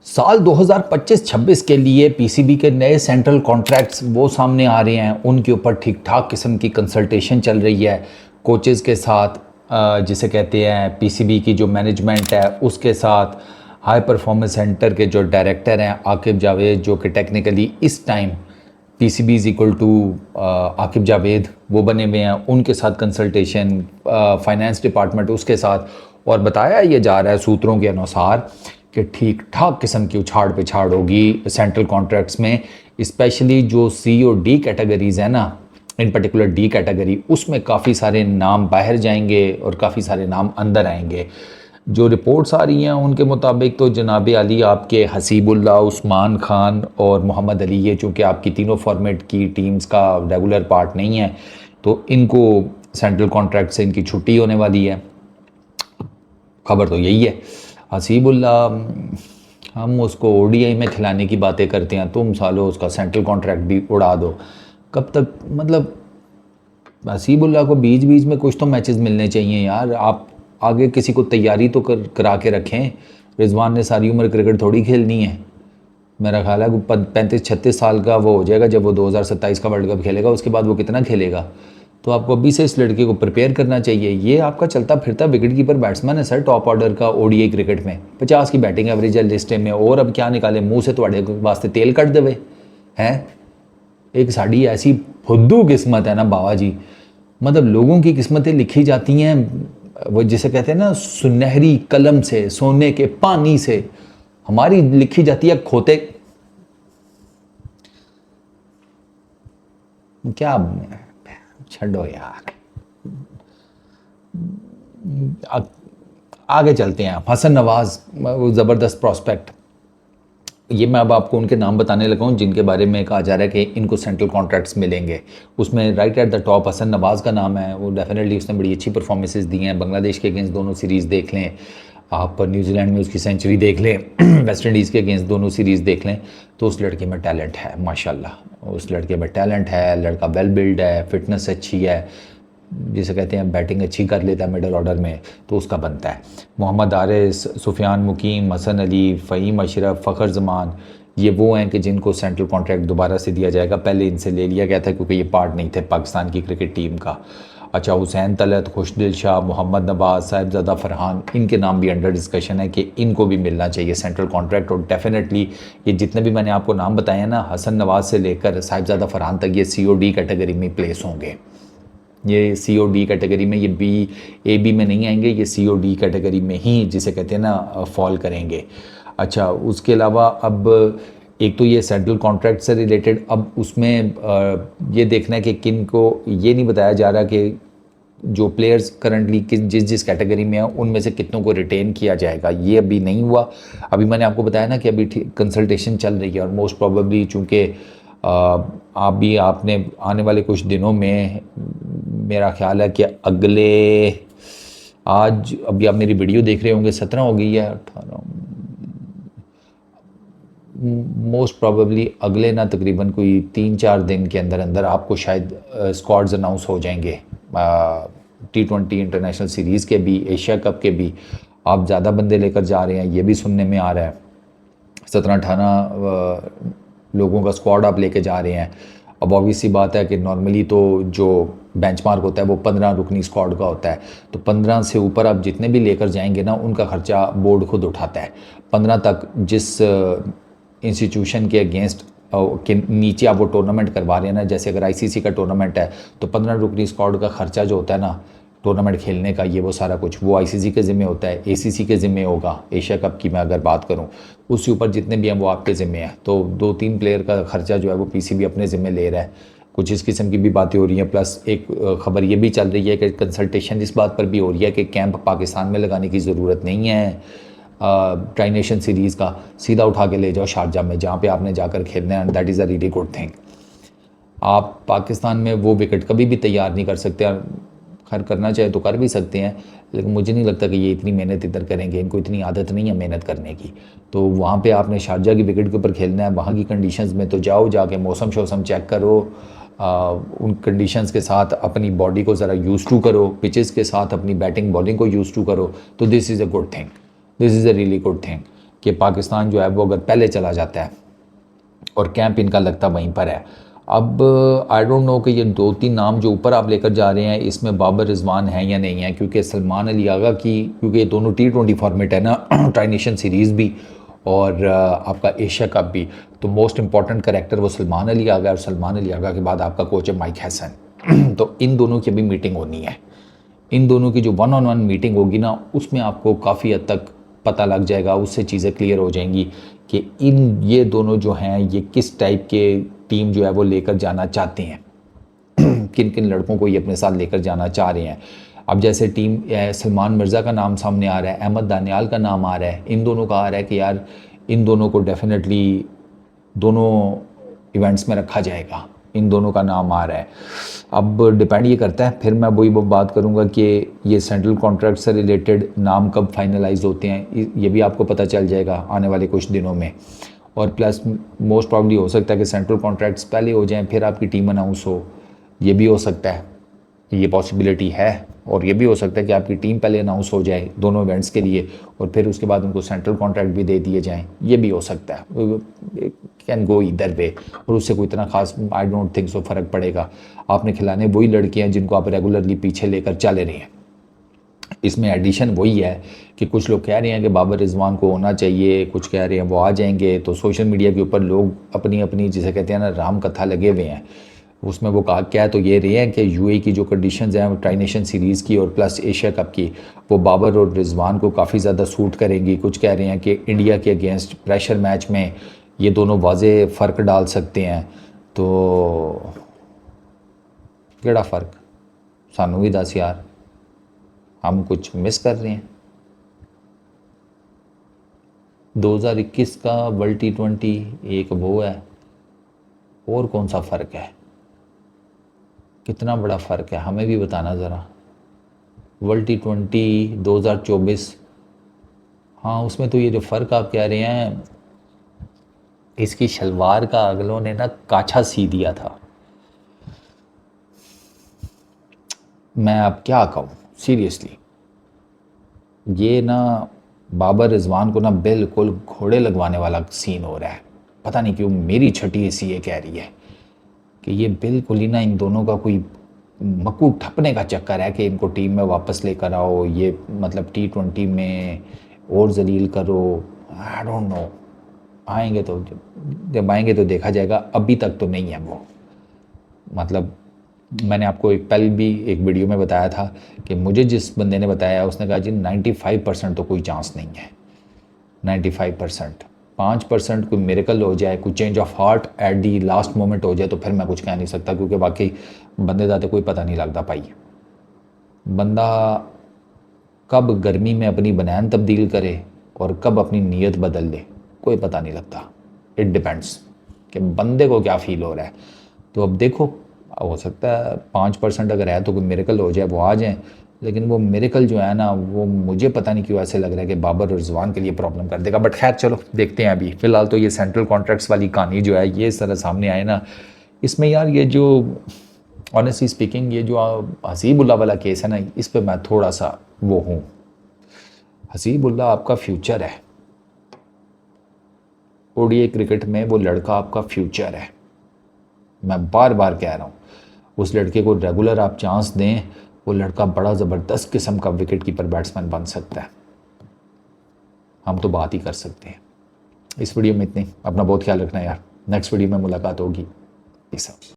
साल 2025-26 के लिए पीसीबी के नए सेंट्रल कॉन्ट्रैक्ट्स वो सामने आ रहे हैं, उनके ऊपर ठीक ठाक किस्म की कंसल्टेशन चल रही है कोचेज़ के साथ, जिसे कहते हैं पीसीबी की जो मैनेजमेंट है उसके साथ। हाई परफॉर्मेंस सेंटर के जो डायरेक्टर हैं आकिब जावेद, जो कि टेक्निकली इस time PCB is equal to Aaqib Javed वो बने हुए हैं, उनके साथ कंसल्टेशन, फाइनेंस डिपार्टमेंट उसके साथ। और बताया ये जा रहा है सूत्रों के अनुसार कि ठीक ठाक किस्म की उछाड़ पिछाड़ होगी सेंट्रल कॉन्ट्रैक्ट्स में, स्पेशली जो सी और डी कैटेगरीज़ है ना, इन पर्टिकुलर डी कैटेगरी, उसमें काफ़ी सारे नाम बाहर जाएंगे और काफ़ी सारे नाम अंदर आएंगे। जो रिपोर्ट्स आ रही हैं उनके मुताबिक तो जनाब अली आपके हसीबुल्ला, उस्मान खान और मोहम्मद अली, ये चूँकि आपकी तीनों फॉर्मेट की टीम्स का रेगुलर पार्ट नहीं है तो इनको सेंट्रल कॉन्ट्रैक्ट से इनकी छुट्टी होने वाली है। खबर तो यही है। हसीबुल्ला, हम उसको ओडीआई में खिलाने की बातें करते हैं, तुम सालो उसका सेंट्रल कॉन्ट्रैक्ट भी उड़ा दो। कब तक? मतलब हसीबुल्ला को बीच बीच में कुछ तो मैचेस मिलने चाहिए यार। आप आगे किसी को तैयारी तो करा के रखें। रिजवान ने सारी उम्र क्रिकेट थोड़ी खेलनी है। मेरा ख्याल है 35-36 साल का वो हो जाएगा जब वो 2027 का वर्ल्ड कप खेलेगा, उसके बाद वो कितना खेलेगा। तो आपको अभी से इस लड़के को प्रिपेयर करना चाहिए। ये आपका चलता फिरता विकेट कीपर बैट्समैन है सर, टॉप ऑर्डर का ओडीआई क्रिकेट में, 50 की बैटिंग एवरेज है लिस्ट में। और अब क्या निकाले मुंह से, थोड़े वास्ते तेल कट देवे हैं। एक साड़ी ऐसी फुद्दू किस्मत है ना बाबा जी, मतलब लोगों की किस्मतें लिखी जाती हैं वो जिसे कहते हैं ना सुनहरी कलम से, सोने के पानी से। हमारी लिखी जाती है खोते। क्या छड़ो यार, आगे चलते हैं। हसन नवाज, ज़बरदस्त प्रॉस्पेक्ट। ये मैं अब आपको उनके नाम बताने लगा हूँ जिनके बारे में कहा जा रहा है कि इनको सेंट्रल कॉन्ट्रैक्ट्स मिलेंगे। उसमें right at the top Hasan Nawaz का नाम है। वो डेफिनेटली उसने बड़ी अच्छी परफॉर्मेंसेस दी हैं। बांग्लादेश के अगेंस्ट दोनों सीरीज़ देख लें आप, न्यूजीलैंड में उसकी सेंचुरी देख लें, वेस्ट इंडीज़ के अगेंस्ट दोनों सीरीज़ देख लें, तो उस लड़के में टैलेंट है माशाल्लाह। उस लड़के में टैलेंट है, लड़का वेल बिल्ड है, फिटनेस अच्छी है, जिसे कहते हैं बैटिंग अच्छी कर लेता है मिडल ऑर्डर में, तो उसका बनता है। मोहम्मद आरिस, सुफियान मुकीम, हसन अली, फ़हीम अशरफ, फ़खर जमान, ये वो हैं कि जिनको सेंट्रल कॉन्ट्रैक्ट दोबारा से दिया जाएगा। पहले इनसे ले लिया गया था क्योंकि ये पार्ट नहीं थे पाकिस्तान की क्रिकेट टीम का। अच्छा, हुसैन तलत, खुशदिल शाह, मोहम्मद नवाज, साहिबजादा फरहान, इनके नाम भी अंडर डिस्कशन है कि इनको भी मिलना चाहिए सेंट्रल कॉन्ट्रैक्ट। और डेफिनेटली ये जितने भी मैंने आपको नाम बताए हैं ना, हसन नवाज से लेकर साहिबजादा फरहान तक, ये COD कैटेगरी में प्लेस होंगे। ये COD कैटेगरी में, ये AB में नहीं आएंगे, ये COD कैटेगरी में ही जिसे कहते हैं ना फॉल करेंगे। अच्छा, उसके अलावा अब एक तो ये सेंट्रल कॉन्ट्रैक्ट से रिलेटेड, अब उसमें ये देखना है कि किन को, ये नहीं बताया जा रहा कि जो प्लेयर्स करंटली जिस जिस कैटेगरी में है उनमें से कितनों को रिटेन किया जाएगा, ये अभी नहीं हुआ। अभी मैंने आपको बताया ना कि अभी कंसल्टेशन चल रही है और मोस्ट प्रोबेबली चूँकि आपने आने वाले कुछ दिनों में, मेरा ख्याल है कि आज अभी आप मेरी वीडियो देख रहे होंगे, 17 हो गई है, 18, मोस्ट प्रोबेबली अगले ना तकरीबन कोई 3-4 दिन के अंदर अंदर आपको शायद स्क्वाड्स अनाउंस हो जाएंगे। T20 इंटरनेशनल सीरीज़ के भी, एशिया कप के भी आप ज़्यादा बंदे लेकर जा रहे हैं, ये भी सुनने में आ रहा है। 17-18 लोगों का स्क्वाड आप लेके जा रहे हैं। अब ऑब्वियस सी बात है कि नॉर्मली तो जो बेंचमार्क होता है वो 15 रुकनी स्क्वाड का होता है, तो 15 से ऊपर आप जितने भी लेकर जाएंगे ना, उनका खर्चा बोर्ड खुद उठाता है। 15 तक जिस इंस्टीट्यूशन के अगेंस्ट के नीचे आप वो टूर्नामेंट करवा रहे हैं ना, जैसे अगर ICC का टूर्नामेंट है तो 15 रुकनी स्क्वाड का खर्चा जो होता है ना टूर्नामेंट खेलने का, ये वो सारा कुछ वो ICC के ज़िम्मे होता है, ACC के ज़िम्मे होगा। एशिया कप की मैं अगर बात करूं, उसके ऊपर जितने भी हैं वो आपके ज़िम्मे हैं। तो 2-3 प्लेयर का खर्चा जो है वो PCB अपने ज़िम्मे ले रहा है। कुछ इस किस्म की भी बातें हो रही हैं। प्लस एक खबर ये भी चल रही है कि कंसल्टेशन इस बात पर भी हो रही है कि कैंप पाकिस्तान में लगाने की ज़रूरत नहीं है। ट्राई नेशन सीरीज़ का सीधा उठा के ले जाओ शारजा में, जहाँ पे आपने जाकर खेलना है, and that is a really good thing. आप पाकिस्तान में वो विकेट कभी भी तैयार नहीं कर सकते। खैर करना चाहे तो कर भी सकते हैं, लेकिन मुझे नहीं लगता कि ये इतनी मेहनत इधर करेंगे, इनको इतनी आदत नहीं है मेहनत करने की। तो वहाँ पे आपने शारजा की विकेट के ऊपर खेलना है, वहाँ की कंडीशंस में तो जाओ, जाके मौसम शौसम चेक करो, उन कंडीशंस के साथ अपनी बॉडी को ज़रा यूज़ टू करो, पिचेस के साथ अपनी बैटिंग बॉलिंग को यूज़ टू करो। तो this is a good thing, this is a really good thing. कि पाकिस्तान जो है वो अगर पहले चला जाता है और कैंप इनका लगता वहीं पर है। अब आई डोंट नो कि ये 2-3 नाम जो ऊपर आप लेकर जा रहे हैं इसमें बाबर रिजवान है या नहीं है, क्योंकि सलमान अली आगा की, क्योंकि ये दोनों T20 फॉर्मेट है ना ट्राई नेशन सीरीज़ भी और आपका एशिया कप भी, तो मोस्ट इंपॉर्टेंट करेक्टर वो सलमान अली आगा, और सलमान अली आगा के बाद आपका कोच है माइक हैसन तो इन दोनों की अभी मीटिंग होनी है। इन दोनों की जो 1-on-1 मीटिंग होगी ना, उसमें आपको काफ़ी हद तक पता लग जाएगा, उससे चीज़ें क्लियर हो जाएंगी कि ये दोनों जो हैं ये किस टाइप के टीम जो है वो लेकर जाना चाहते हैं किन किन लड़कों को ये अपने साथ लेकर जाना चाह रहे हैं। अब जैसे टीम सलमान मिर्ज़ा का नाम सामने आ रहा है, अहमद दानियाल का नाम आ रहा है, इन दोनों का आ रहा है कि यार इन दोनों को डेफिनेटली दोनों इवेंट्स में रखा जाएगा, इन दोनों का नाम आ रहा है। अब डिपेंड ये करता है, फिर मैं वही बात करूँगा कि ये सेंट्रल कॉन्ट्रैक्ट से रिलेटेड नाम कब फाइनलाइज होते हैं ये भी आपको पता चल जाएगा आने वाले कुछ दिनों में। और प्लस मोस्ट प्रॉब्ली हो सकता है कि सेंट्रल कॉन्ट्रैक्ट्स पहले हो जाएं फिर आपकी टीम अनाउंस हो, ये भी हो सकता है, ये पॉसिबिलिटी है। और ये भी हो सकता है कि आपकी टीम पहले अनाउंस हो जाए दोनों इवेंट्स के लिए और फिर उसके बाद उनको सेंट्रल कॉन्ट्रैक्ट भी दे दिए जाएं, ये भी हो सकता है। कैन गो इधर वे, और उससे कोई इतना खास आई डोंट थिंक सो फ़र्क पड़ेगा। आपने खिलाने वही लड़के हैं जिनको आप रेगुलरली पीछे लेकर चले रहे हैं। इसमें एडिशन वही है कि कुछ लोग कह रहे हैं कि बाबर रिजवान को होना चाहिए, कुछ कह रहे हैं वो आ जाएंगे, तो सोशल मीडिया के ऊपर लोग अपनी अपनी जिसे कहते हैं ना राम कथा लगे हुए हैं। उसमें वो कहा क्या है तो ये रहे हैं कि यूएई की जो कंडीशंस हैं ट्राई नेशन सीरीज़ की और प्लस एशिया कप की, वो बाबर और रिजवान को काफ़ी ज़्यादा सूट करेंगी। कुछ कह रहे हैं कि इंडिया के अगेंस्ट प्रेशर मैच में ये दोनों वाज़े फ़र्क डाल सकते हैं। तो केड़ा फ़र्क सानू भी दस यार, हम कुछ मिस कर रहे हैं। 2021 का वर्ल्ड T20 एक वो है, और कौन सा फ़र्क है, कितना बड़ा फ़र्क है हमें भी बताना ज़रा। वर्ल्ड T20 2024, हाँ उसमें तो ये जो फ़र्क आप कह रहे हैं, इसकी शलवार का अगलों ने ना काछा सी दिया था। मैं अब क्या कहूँ सीरियसली, ये ना बाबर रिजवान को ना बिल्कुल घोड़े लगवाने वाला सीन हो रहा है। पता नहीं क्यों मेरी छठी इसी ये कह रही है कि ये बिल्कुल ही ना इन दोनों का कोई मक्कू ठपने का चक्कर है कि इनको टीम में वापस लेकर आओ, ये मतलब T20 में और जलील करो। आई डोंट नो, आएंगे तो जब आएंगे तो देखा जाएगा, अभी तक तो नहीं है वो। मतलब मैंने आपको एक पहले भी एक वीडियो में बताया था कि मुझे जिस बंदे ने बताया उसने कहा जी 95% तो कोई चांस नहीं है। 95%, 5% कोई मिरेकल हो जाए, कोई change of heart at the last moment हो जाए तो फिर मैं कुछ कह नहीं सकता, क्योंकि बाकी बंदे ज़्यादा कोई पता नहीं लगता पाई। बंदा कब गर्मी में अपनी बनैन तब्दील करे और कब अपनी नीयत बदल दे कोई पता नहीं लगता। इट डिपेंड्स कि बंदे को क्या फील हो रहा है। तो अब देखो, हो सकता है 5% अगर है तो कोई मिरेकल हो जाए, वो आ जाए, लेकिन वो मिरेकल जो है ना वो मुझे पता नहीं क्यों ऐसे लग रहा है कि बाबर और रिजवान के लिए प्रॉब्लम कर देगा। बट खैर चलो देखते हैं। अभी फ़िलहाल तो ये सेंट्रल कॉन्ट्रैक्ट्स वाली कहानी जो है ये इस तरह सामने आए ना, इसमें यार ये जो ऑनेस्टली स्पीकिंग ये जो हसीबुल्ला वाला केस है ना, इस पर मैं थोड़ा सा वो हूँ। हसीबुल्ला आपका फ्यूचर है, ओडीआई क्रिकेट में वो लड़का आपका फ्यूचर है। मैं बार बार कह रहा हूँ, उस लड़के को रेगुलर आप चांस दें, वो लड़का बड़ा ज़बरदस्त किस्म का विकेट कीपर बैट्समैन बन सकता है। हम तो बात ही कर सकते हैं। इस वीडियो में इतनी, अपना बहुत ख्याल रखना यार। नेक्स्ट वीडियो में मुलाकात होगी। ये सब।